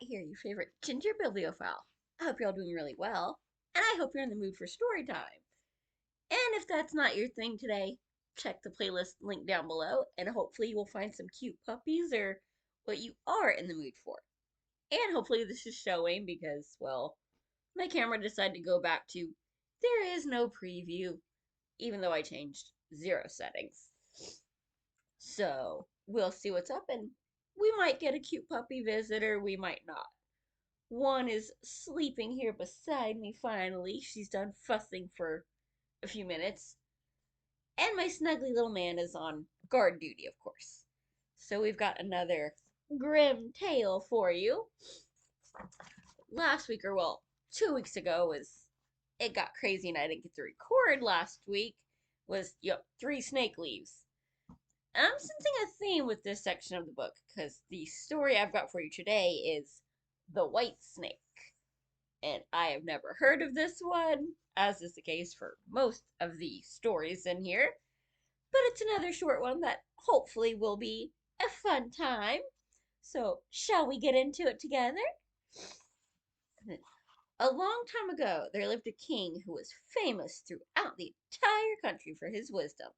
here, your favorite ginger bibliophile. I hope you're all doing really well, and I hope you're in the mood for story time. And if that's not your thing today, check the playlist link down below, and hopefully you will find some cute puppies or what you are in the mood for. And hopefully this is showing because, well, my camera decided to go back to there is no preview, even though I changed 0 settings. So we'll see what's up, and we might get a cute puppy visitor, we might not. One is sleeping here beside me finally. She's done fussing for a few minutes. And my snuggly little man is on guard duty, of course. So we've got another Grimm tale for you. Last week, or well, 2 weeks ago, it got crazy and I didn't get to record last week, was, three snake leaves. I'm sensing a theme with this section of the book because the story I've got for you today is The White Snake. And I have never heard of this one, as is the case for most of the stories in here. But it's another short one that hopefully will be a fun time. So, shall we get into it together? A long time ago, there lived a king who was famous throughout the entire country for his wisdom.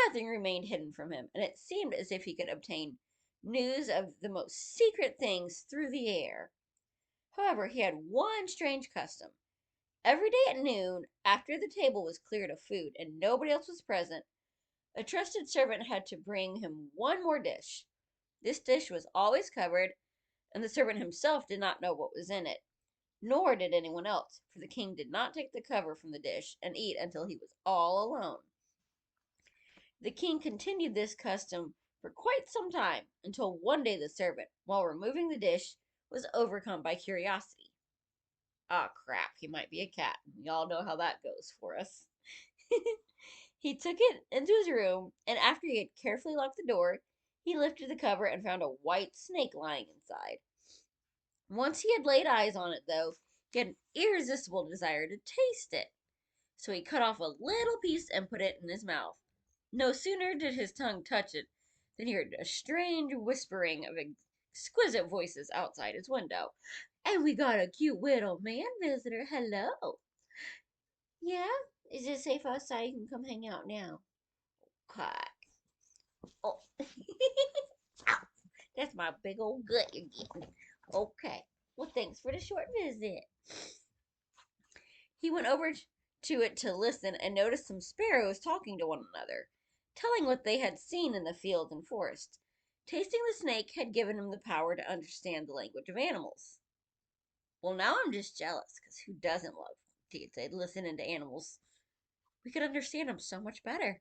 Nothing remained hidden from him, and it seemed as if he could obtain news of the most secret things through the air. However, he had one strange custom. Every day at noon, after the table was cleared of food and nobody else was present, a trusted servant had to bring him one more dish. This dish was always covered, and the servant himself did not know what was in it, nor did anyone else, for the king did not take the cover from the dish and eat until he was all alone. The king continued this custom for quite some time, until one day the servant, while removing the dish, was overcome by curiosity. Ah, crap, he might be a cat. We all know how that goes for us. He took it into his room, and after he had carefully locked the door, he lifted the cover and found a white snake lying inside. Once he had laid eyes on it, though, he had an irresistible desire to taste it. So he cut off a little piece and put it in his mouth. No sooner did his tongue touch it than he heard a strange whispering of exquisite voices outside his window. And we got a cute little man visitor. Hello. Yeah? Is it safe outside? You can come hang out now. Okay. Oh. Ow. That's my big old gut you're getting. Okay. Well, thanks for the short visit. He went over to it to listen and noticed some sparrows talking to one another, telling what they had seen in the field and forest. Tasting the snake had given him the power to understand the language of animals. Well, now I'm just jealous, because who doesn't love to listen to animals? We could understand them so much better.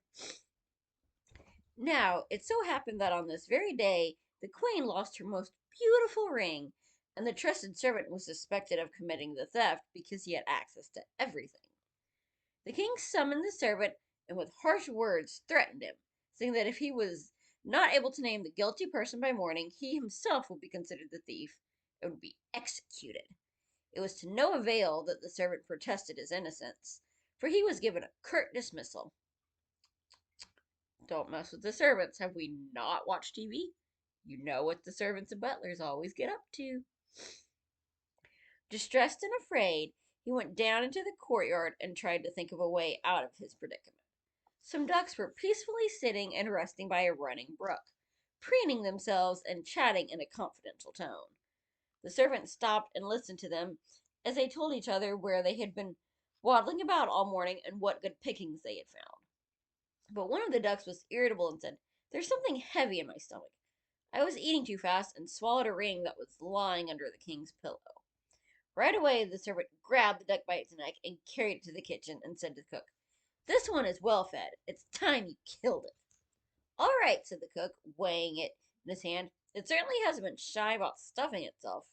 Now, it so happened that on this very day, the queen lost her most beautiful ring, and the trusted servant was suspected of committing the theft because he had access to everything. The king summoned the servant and with harsh words threatened him, saying that if he was not able to name the guilty person by morning, he himself would be considered the thief and would be executed. It was to no avail that the servant protested his innocence, for he was given a curt dismissal. Don't mess with the servants. Have we not watched TV? You know what the servants and butlers always get up to. Distressed and afraid, he went down into the courtyard and tried to think of a way out of his predicament. Some ducks were peacefully sitting and resting by a running brook, preening themselves and chatting in a confidential tone. The servant stopped and listened to them as they told each other where they had been waddling about all morning and what good pickings they had found. But one of the ducks was irritable and said, "There's something heavy in my stomach. I was eating too fast and swallowed a ring that was lying under the king's pillow." Right away, the servant grabbed the duck by its neck and carried it to the kitchen and said to the cook, "This one is well fed. It's time you killed it." "All right," said the cook, weighing it in his hand. "It certainly hasn't been shy about stuffing itself.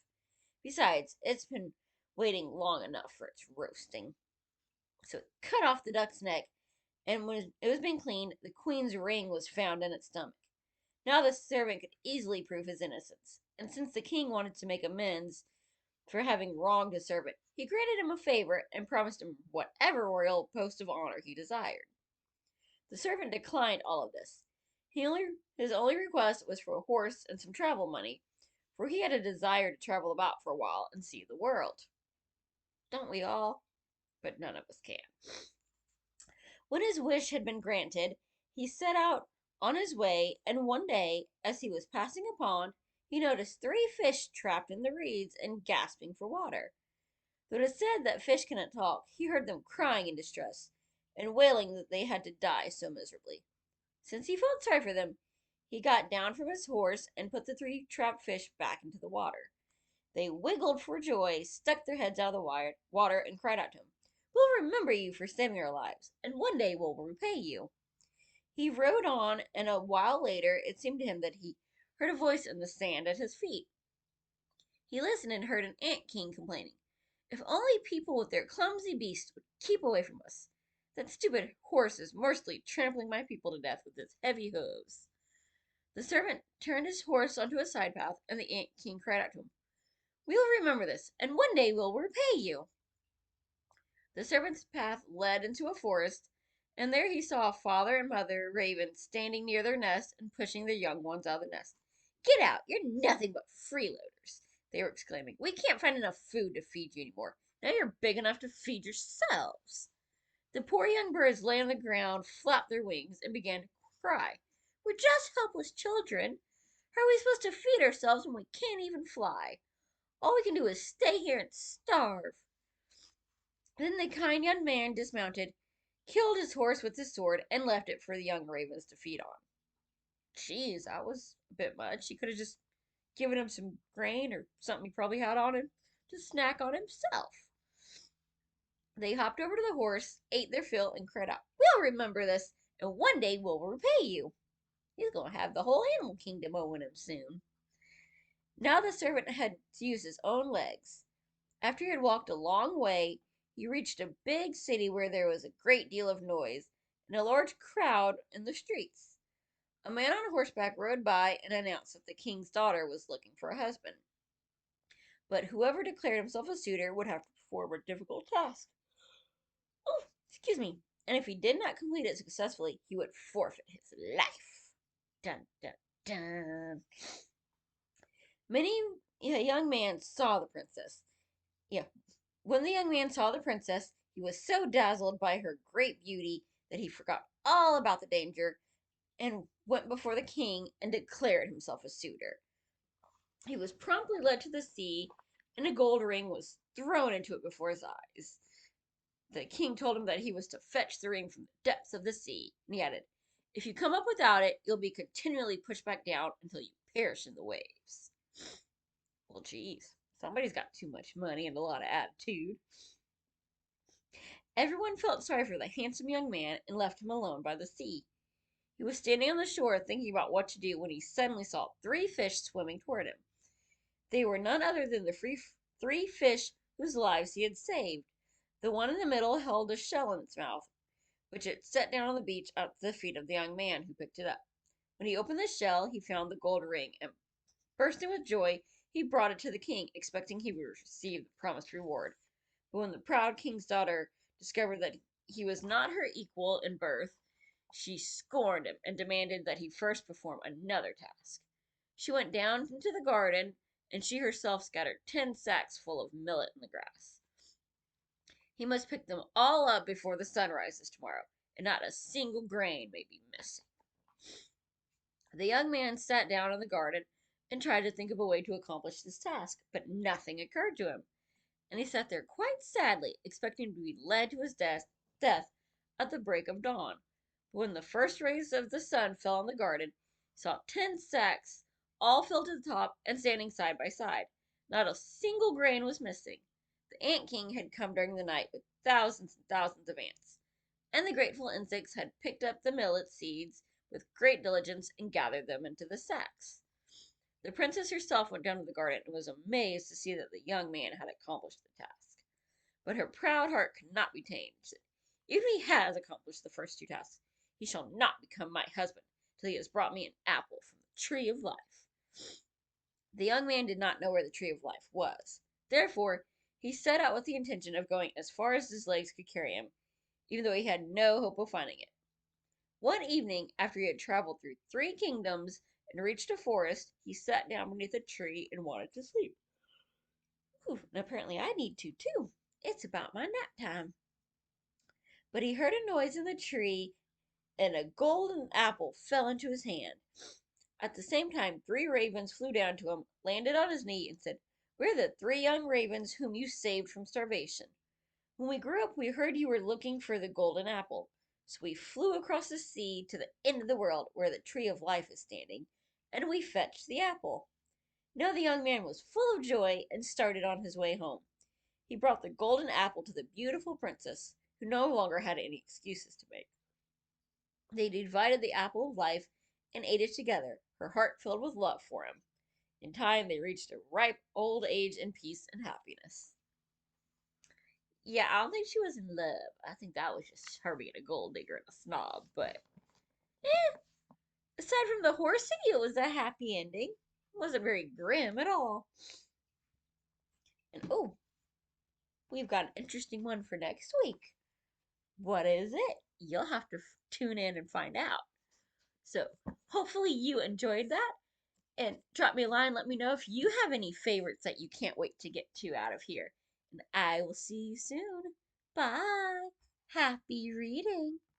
Besides, it's been waiting long enough for its roasting." So it cut off the duck's neck, and when it was being cleaned, the queen's ring was found in its stomach. Now the servant could easily prove his innocence, and since the king wanted to make amends for having wronged his servant, he granted him a favor and promised him whatever royal post of honor he desired. The servant declined all of this. His only request was for a horse and some travel money, for he had a desire to travel about for a while and see the world. Don't we all? But none of us can. When his wish had been granted, he set out on his way, and one day, as he was passing a pond, he noticed three fish trapped in the reeds and gasping for water. Though it is said that fish cannot talk, he heard them crying in distress and wailing that they had to die so miserably. Since he felt sorry for them, he got down from his horse and put the three trapped fish back into the water. They wiggled for joy, stuck their heads out of the water, and cried out to him, "We'll remember you for saving our lives, and one day we'll repay you." He rode on, and a while later it seemed to him that he heard a voice in the sand at his feet. He listened and heard an ant king complaining, "If only people with their clumsy beasts would keep away from us. That stupid horse is mercilessly trampling my people to death with its heavy hooves." The servant turned his horse onto a side path, and the ant king cried out to him, "We'll remember this, and one day we'll repay you." The servant's path led into a forest, and there he saw a father and mother raven standing near their nest and pushing their young ones out of the nest. "Get out! You're nothing but freeloaders," they were exclaiming. "We can't find enough food to feed you anymore. Now you're big enough to feed yourselves." The poor young birds lay on the ground, flapped their wings, and began to cry. "We're just helpless children. How are we supposed to feed ourselves when we can't even fly? All we can do is stay here and starve." Then the kind young man dismounted, killed his horse with his sword, and left it for the young ravens to feed on. Jeez, that was a bit much. He could have just given him some grain or something he probably had on him to snack on himself. They hopped over to the horse, ate their fill, and cried out, "We'll remember this, and one day we'll repay you." He's going to have the whole animal kingdom owing him soon. Now the servant had to use his own legs. After he had walked a long way, he reached a big city where there was a great deal of noise and a large crowd in the streets. A man on horseback rode by and announced that the king's daughter was looking for a husband. But whoever declared himself a suitor would have to perform a difficult task. Oh, excuse me. And if he did not complete it successfully, he would forfeit his life. Dun, dun, dun. Many a young man saw the princess. Yeah, when the young man saw the princess, he was so dazzled by her great beauty that he forgot all about the danger and went before the king and declared himself a suitor. He was promptly led to the sea, and a gold ring was thrown into it before his eyes. The king told him that he was to fetch the ring from the depths of the sea, and he added, "If you come up without it, you'll be continually pushed back down until you perish in the waves." Well, geez, somebody's got too much money and a lot of attitude. Everyone felt sorry for the handsome young man and left him alone by the sea. He was standing on the shore thinking about what to do when he suddenly saw three fish swimming toward him. They were none other than the three fish whose lives he had saved. The one in the middle held a shell in its mouth, which it set down on the beach at the feet of the young man, who picked it up. When he opened the shell, he found the gold ring, and bursting with joy, he brought it to the king, expecting he would receive the promised reward. But when the proud king's daughter discovered that he was not her equal in birth, she scorned him and demanded that he first perform another task. She went down into the garden, and she herself scattered 10 sacks full of millet in the grass. He must pick them all up before the sun rises tomorrow, and not a single grain may be missing. The young man sat down in the garden and tried to think of a way to accomplish this task, but nothing occurred to him, and he sat there quite sadly, expecting to be led to his death at the break of dawn. But when the first rays of the sun fell on the garden, he saw 10 sacks, all filled to the top and standing side by side. Not a single grain was missing. The ant king had come during the night with thousands and thousands of ants, and the grateful insects had picked up the millet seeds with great diligence and gathered them into the sacks. The princess herself went down to the garden and was amazed to see that the young man had accomplished the task. But her proud heart could not be tamed. She said, "Even if he has accomplished the first two tasks, he shall not become my husband till he has brought me an apple from the tree of life." The young man did not know where the tree of life was. Therefore, he set out with the intention of going as far as his legs could carry him, even though he had no hope of finding it. One evening, after he had traveled through 3 kingdoms and reached a forest, he sat down beneath a tree and wanted to sleep. Ooh, and apparently I need to too. It's about my nap time. But he heard a noise in the tree, and a golden apple fell into his hand. At the same time, three ravens flew down to him, landed on his knee, and said, "We're the three young ravens whom you saved from starvation. When we grew up, we heard you were looking for the golden apple. So we flew across the sea to the end of the world where the tree of life is standing, and we fetched the apple." Now the young man was full of joy and started on his way home. He brought the golden apple to the beautiful princess, who no longer had any excuses to make. They divided the apple of life and ate it together, her heart filled with love for him. In time, they reached a ripe old age in peace and happiness. Yeah, I don't think she was in love. I think that was just her being a gold digger and a snob. But aside from the horsing, it was a happy ending. It wasn't very grim at all. And oh, we've got an interesting one for next week. What is it? You'll have to tune in and find out. So, hopefully, you enjoyed that. And drop me a line. Let me know if you have any favorites that you can't wait to get to out of here. And I will see you soon. Bye. Happy reading.